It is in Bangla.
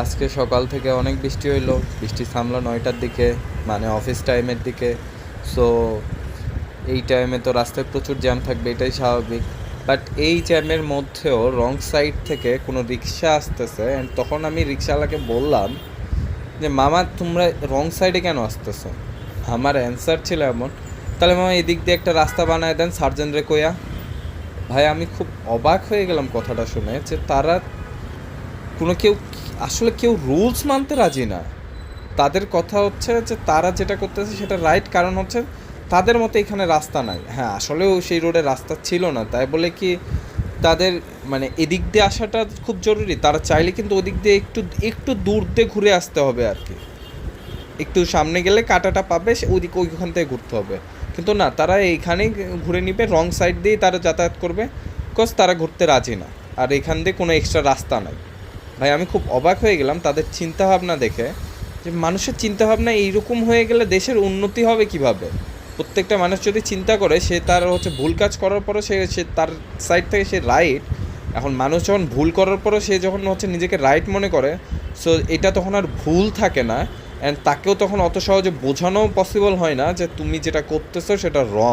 আজকে সকাল থেকে অনেক বৃষ্টি হইলো, বৃষ্টি থামলো 9টার দিকে, মানে অফিস টাইমের দিকে। সো এই টাইমে তো রাস্তায় প্রচুর জ্যাম থাকবে, এটাই স্বাভাবিক। বাট এই জ্যামের মধ্যেও রং সাইড থেকে কোনো রিক্সা আসতেছে, অ্যান্ড তখন আমি রিক্সাওয়ালাকে বললাম যে মামা তোমরা রং সাইডে কেন আসতেছো। আমার অ্যান্সার ছিল এমন, তাহলে মামা এদিক দিয়ে একটা রাস্তা বানায় দেন সার্জেন্টরে কইয়া। ভাই আমি খুব অবাক হয়ে গেলাম কথাটা শুনে, যে তারা কেউ আসলে কেউ রুলস মানতে রাজি না। তাদের কথা হচ্ছে যে তারা যেটা করতেছে সেটা রাইট, কারণ হচ্ছে তাদের মতে এখানে রাস্তা নাই। হ্যাঁ, আসলেও সেই রোডে রাস্তা ছিল না, তাই বলে কি তাদের মানে এদিক দিয়ে আসাটা খুব জরুরি? তারা চাইলে কিন্তু ওদিক দিয়ে একটু একটু দূর দিয়ে ঘুরে আসতে হবে আর কি। একটু সামনে গেলে কাঁটাটা পাবে, ওইখান থেকে ঘুরতে হবে। কিন্তু না, তারা এইখানেই ঘুরে নিবে, রং সাইড দিয়েই তারা যাতায়াত করবে, বিকজ তারা ঘুরতে রাজি না। আর এখান দিয়ে কোনো এক্সট্রা রাস্তা নাই। ভাই আমি খুব অবাক হয়ে গেলাম তাদের চিন্তাভাবনা দেখে, যে মানুষের চিন্তাভাবনা এইরকম হয়ে গেলে দেশের উন্নতি হবে কিভাবে? প্রত্যেকটা মানুষ যদি চিন্তা করে সে তার হচ্ছে ভুল কাজ করার পরও সে সে তার সাইড থেকে সে রাইট। এখন মানুষ যখন ভুল করার পরও সে যখন হচ্ছে নিজেকে রাইট মনে করে, সো এটা তখন আর ভুল থাকে না। অ্যান্ড তাকেও তখন অত সহজে বোঝানো পসিবল হয় না যে তুমি যেটা করতেছো সেটা রং।